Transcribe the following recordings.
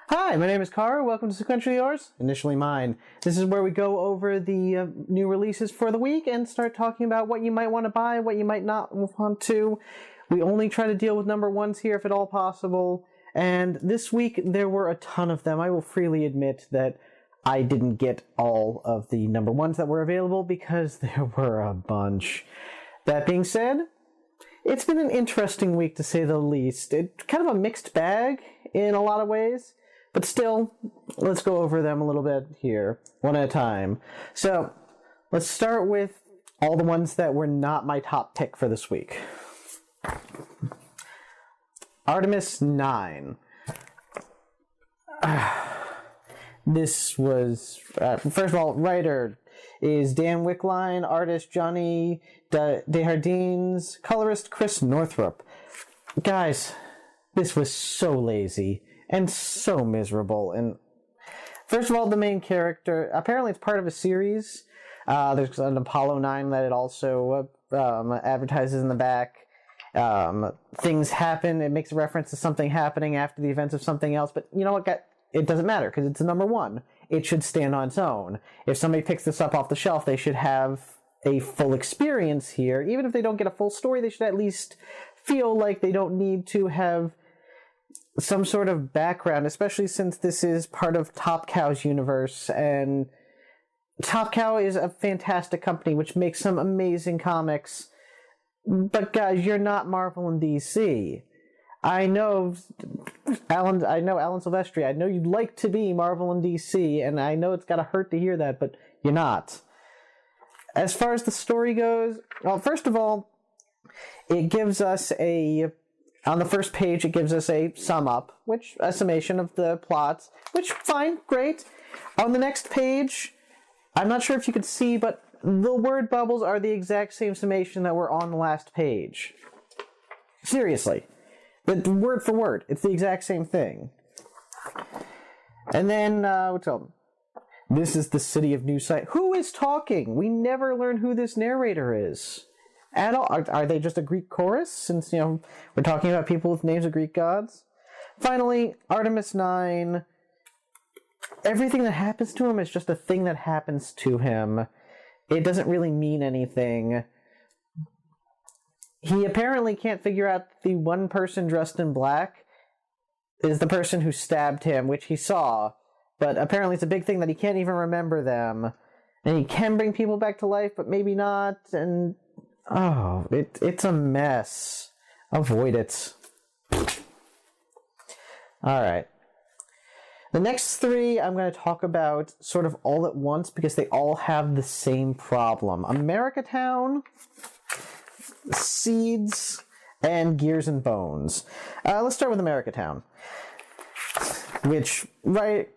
Hi, my name is Kara. Welcome to Sequentially Yours, Initially Mine. This is where we go over the new releases for the week and start talking about what you might want to buy, what you might not want to. We only try to deal with number ones here if at all possible. And this week there were a ton of them. I will freely admit that I didn't get all of the number ones that were available because there were a bunch. That being said, it's been an interesting week to say the least. It's kind of a mixed bag in a lot of ways. But still, let's go over them a little bit here, one at a time. So, let's start with all the ones that were not my top pick for this week. Artemis IX. This was, first of all, writer is Dan Wickline, artist Johnny Desjardins, colorist Chris Northrup. Guys, this was so lazy. And so miserable. And first of all, the main character, apparently it's part of a series. There's an Apollo 9 that it also advertises in the back. Things happen. It makes a reference to something happening after the events of something else. But you know what? It doesn't matter because it's a number one. It should stand on its own. If somebody picks this up off the shelf, they should have a full experience here. Even if they don't get a full story, they should at least feel like they don't need to have some sort of background, especially since this is part of Top Cow's universe, and Top Cow is a fantastic company which makes some amazing comics. But guys, you're not Marvel and DC. I know Alan Silvestri. I know you'd like to be Marvel and DC, and I know it's gotta hurt to hear that, but you're not. As far as the story goes, well, first of all, it gives us on the first page, it gives us a a summation of the plots, which, fine, great. On the next page, I'm not sure if you could see, but the word bubbles are the exact same summation that were on the last page. Seriously. But word for word, it's the exact same thing. And then, what's up? This is the City of New Sight. Who is talking? We never learn who this narrator is. At all. Are they just a Greek chorus, since, we're talking about people with names of Greek gods? Finally, Artemis IX. Everything that happens to him is just a thing that happens to him. It doesn't really mean anything. He apparently can't figure out the one person dressed in black is the person who stabbed him, which he saw. But apparently it's a big thing that he can't even remember them. And he can bring people back to life, but maybe not, and oh, it's a mess. Avoid it. Alright. The next three I'm going to talk about sort of all at once because they all have the same problem. America Town, Seeds, and Gears and Bones. Let's start with America Town. Which, writers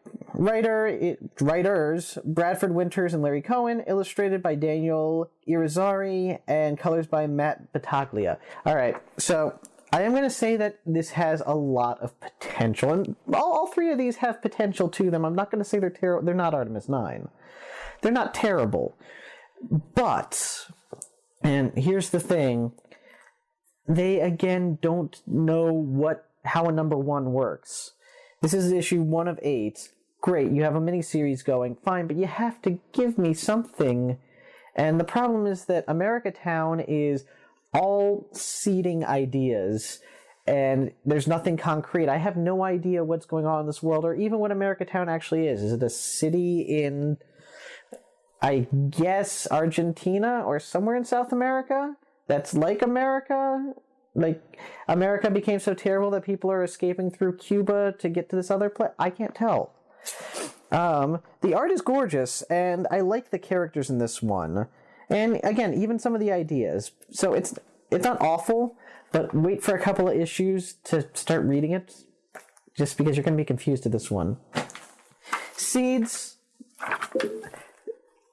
Bradford Winters and Larry Cohen, illustrated by Daniel Irizarry, and colors by Matt Battaglia. Alright, so I am going to say that this has a lot of potential, and all three of these have potential to them. I'm not going to say they're terrible. They're not Artemis IX. They're not terrible. But, and here's the thing, they again don't know how a number one works. This is issue 1 of 8. Great, you have a miniseries going, fine, but you have to give me something. And the problem is that America Town is all seeding ideas, and there's nothing concrete. I have no idea what's going on in this world, or even what America Town actually is. Is it a city in, I guess, Argentina, or somewhere in South America? That's like America? Like, America became so terrible that people are escaping through Cuba to get to this other place? I can't tell. The art is gorgeous, and I like the characters in this one. And, again, even some of the ideas. So it's not awful, but wait for a couple of issues to start reading it, just because you're going to be confused to this one. Seeds,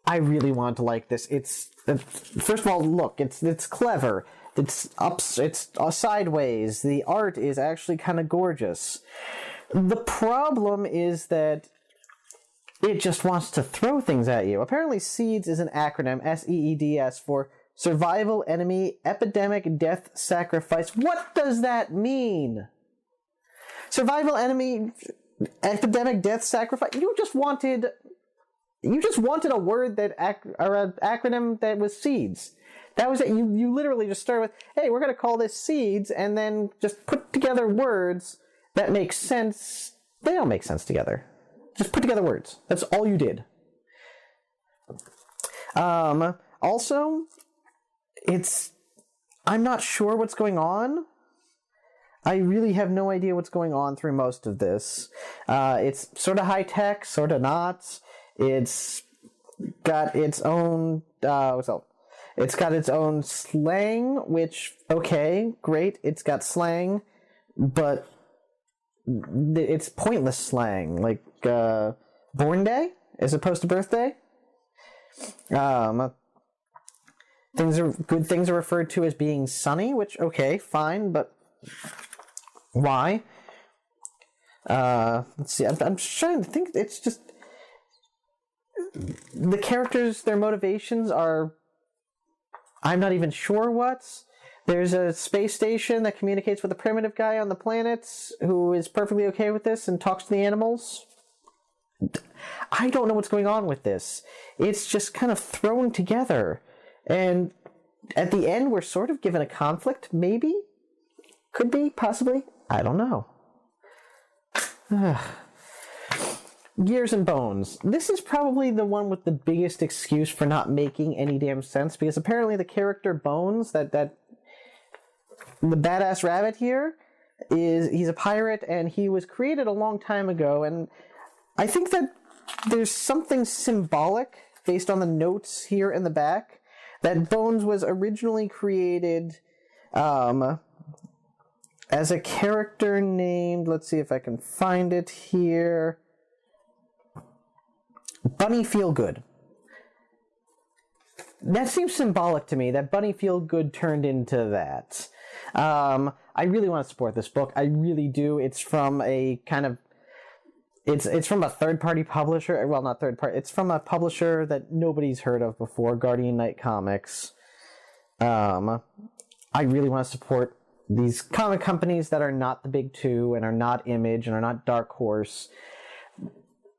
I really want to like this. First of all, look, it's clever. It's sideways. The art is actually kind of gorgeous. The problem is that it just wants to throw things at you. Apparently, SEEDS is an acronym, SEEDS, for Survival, Enemy, Epidemic, Death, Sacrifice. What does that mean? Survival, Enemy, epidemic, death, sacrifice. You just wanted a word or an acronym that was seeds. That was it. You literally just started with, hey, we're going to call this seeds, and then just put together words that make sense. They don't make sense together. Just put together words. That's all you did. Also, I'm not sure what's going on. I really have no idea what's going on through most of this. It's sort of high-tech, sort of not. It's got its own, it's got its own slang, which, okay, great, it's got slang, but it's pointless slang, like, born day as opposed to birthday. Good things are referred to as being sunny, which, okay, fine, but why? Let's see, I'm trying to think, it's just, the characters, their motivations are, I'm not even sure what. There's a space station that communicates with a primitive guy on the planet who is perfectly okay with this and talks to the animals. I don't know what's going on with this. It's just kind of thrown together. And at the end, we're sort of given a conflict, maybe? Could be, possibly. I don't know. Gears and Bones. This is probably the one with the biggest excuse for not making any damn sense, because apparently the character Bones, the badass rabbit here, he's a pirate, and he was created a long time ago, and I think that there's something symbolic, based on the notes here in the back, that Bones was originally created as a character named, let's see if I can find it here, Bunny Feelgood. That seems symbolic to me, that Bunny Feelgood turned into that. I really want to support this book. I really do. It's from a kind of... It's from a third-party publisher. Well, not third-party. It's from a publisher that nobody's heard of before, Guardian Knight Comics. I really want to support these comic companies that are not the big two and are not Image and are not Dark Horse.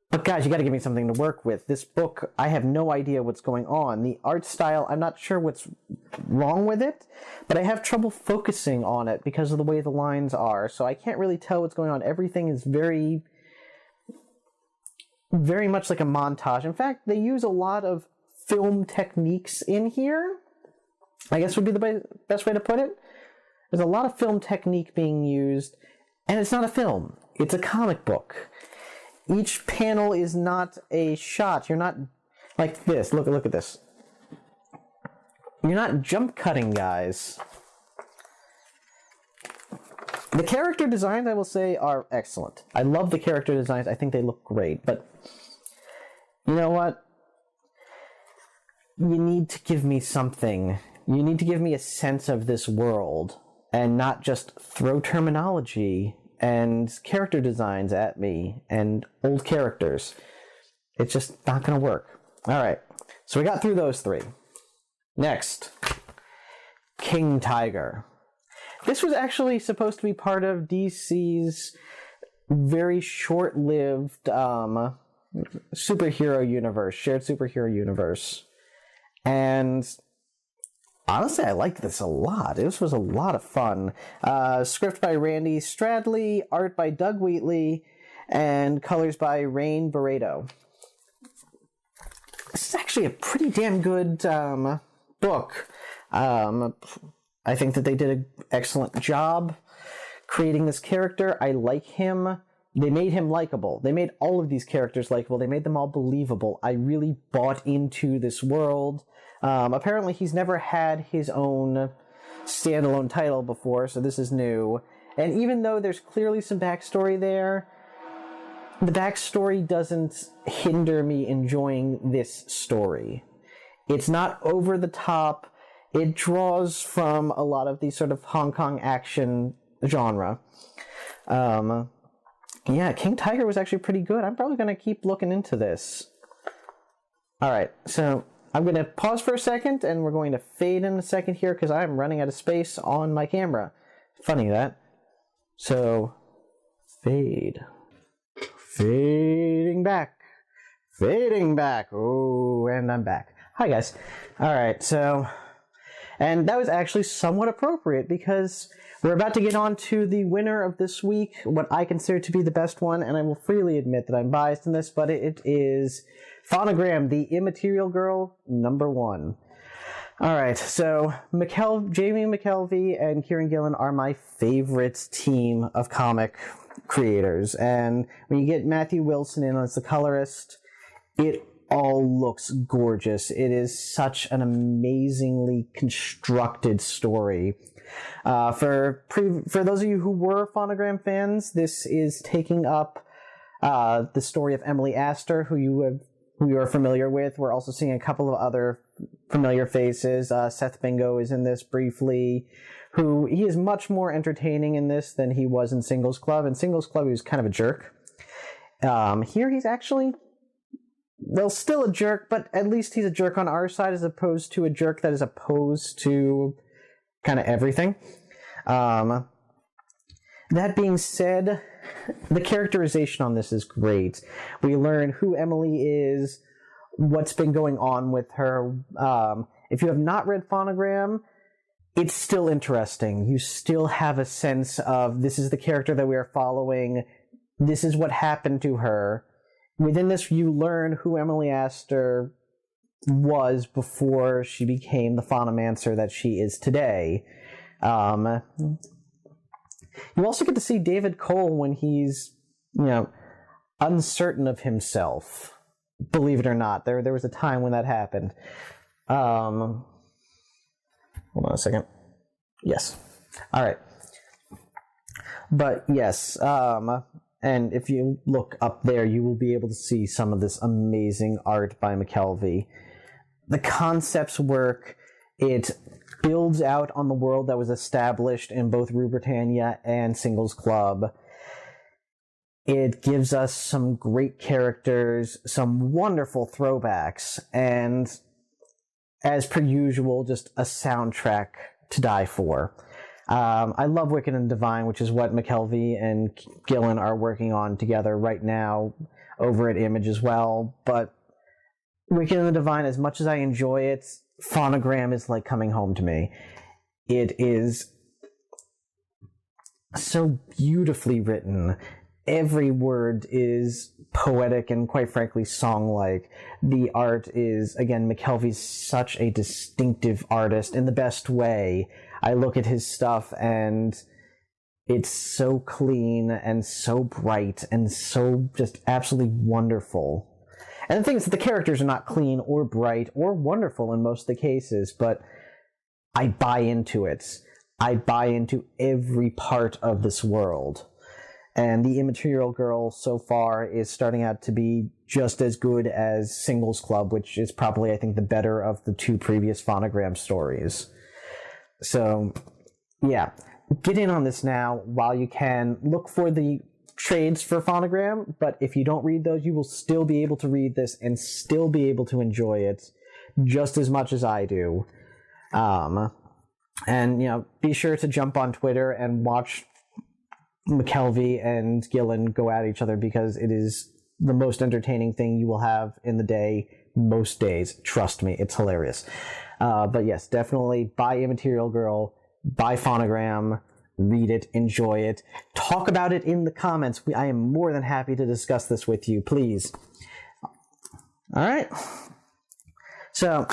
But guys, you got to give me something to work with. This book, I have no idea what's going on. The art style, I'm not sure what's wrong with it, but I have trouble focusing on it because of the way the lines are, so I can't really tell what's going on. Everything is very, very much like a montage. In fact, they use a lot of film techniques in here, I guess would be the best way to put it. There's a lot of film technique being used, and it's not a film. It's a comic book. Each panel is not a shot. You're not like this. Look at this. You're not jump cutting, guys. The character designs, I will say, are excellent. I love the character designs. I think they look great. But you know what? You need to give me something. You need to give me a sense of this world and not just throw terminology and character designs at me and old characters. It's just not going to work. All right, so we got through those three. Next, King Tiger. This was actually supposed to be part of DC's very short-lived superhero universe, shared superhero universe. And honestly, I liked this a lot. This was a lot of fun. Script by Randy Stradley, art by Doug Wheatley, and colors by Rain Barreto. This is actually a pretty damn good book. I think that they did an excellent job creating this character. I like him. They made him likable. They made all of these characters likable. They made them all believable. I really bought into this world. Apparently he's never had his own standalone title before, so this is new. And even though there's clearly some backstory there, the backstory doesn't hinder me enjoying this story. It's not over the top. It draws from a lot of the sort of Hong Kong action genre. Yeah, King Tiger was actually pretty good. I'm probably going to keep looking into this. Alright, so I'm going to pause for a second, and we're going to fade in a second here, because I'm running out of space on my camera. Funny that. So, fade. Fading back. Fading back. Oh, and I'm back. Hi, guys. All right, so... And that was actually somewhat appropriate because we're about to get on to the winner of this week, what I consider to be the best one, and I will freely admit that I'm biased in this, but it is Fauna Gram, the Immaterial Girl, #1. Alright, so Jamie McKelvey and Kieran Gillen are my favorite team of comic creators, and when you get Matthew Wilson in as the colorist, it all looks gorgeous. It is such an amazingly constructed story. For those of you who were Fauna Gram fans, this is taking up the story of Emily Astor, who you are familiar with. We're also seeing a couple of other familiar faces. Seth Bingo is in this briefly. He is much more entertaining in this than he was in Singles Club. In Singles Club, he was kind of a jerk. Here, he's actually... well, still a jerk, but at least he's a jerk on our side as opposed to a jerk that is opposed to kind of everything. That being said, the characterization on this is great. We learn who Emily is, what's been going on with her. If you have not read Fauna Gram, it's still interesting. You still have a sense of this is the character that we are following. This is what happened to her. Within this, you learn who Emily Astor was before she became the Faunamancer that she is today. You also get to see David Cole when he's, uncertain of himself. Believe it or not, there was a time when that happened. Hold on a second. Yes. All right. But yes, and if you look up there, you will be able to see some of this amazing art by McKelvey. The concepts work. It builds out on the world that was established in both Rue Britannia and Singles Club. It gives us some great characters, some wonderful throwbacks, and, as per usual, just a soundtrack to die for. I love Wicked and Divine, which is what McKelvey and Gillen are working on together right now over at Image as well. But Wicked and the Divine, as much as I enjoy it, Fauna Gram is like coming home to me. It is so beautifully written. Every word is poetic and, quite frankly, song-like. The art is, again, McKelvey's such a distinctive artist in the best way. I look at his stuff and it's so clean and so bright and so just absolutely wonderful. And the thing is that the characters are not clean or bright or wonderful in most of the cases, but I buy into it. I buy into every part of this world. And the Immaterial Girl so far is starting out to be just as good as Singles Club, which is probably, I think, the better of the two previous Fauna Gram stories. So, yeah, get in on this now while you can. Look for the trades for Fauna Gram, but if you don't read those, you will still be able to read this and still be able to enjoy it just as much as I do. And, be sure to jump on Twitter and watch McKelvey and Gillen go at each other because it is the most entertaining thing you will have in the day most days. Trust me, it's hilarious. But yes, definitely buy Immaterial Girl, buy Fauna Gram, read it, enjoy it, talk about it in the comments. I am more than happy to discuss this with you, please. Alright, so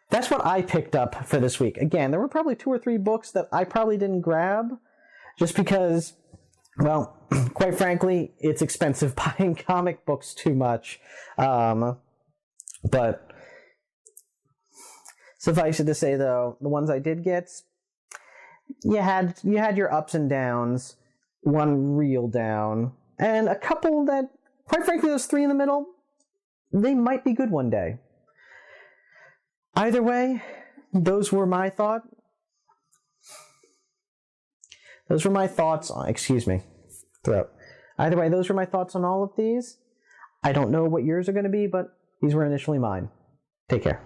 that's what I picked up for this week. Again, there were probably 2 or 3 books that I probably didn't grab just because, well, quite frankly, it's expensive buying comic books too much. But suffice it to say, though, the ones I did get, you had your ups and downs, one real down, and a couple that, quite frankly, those 3 in the middle, they might be good one day. Either way, those were my thoughts. Those were my thoughts on, Either way, those were my thoughts on all of these. I don't know what yours are going to be, but these were initially mine. Take care.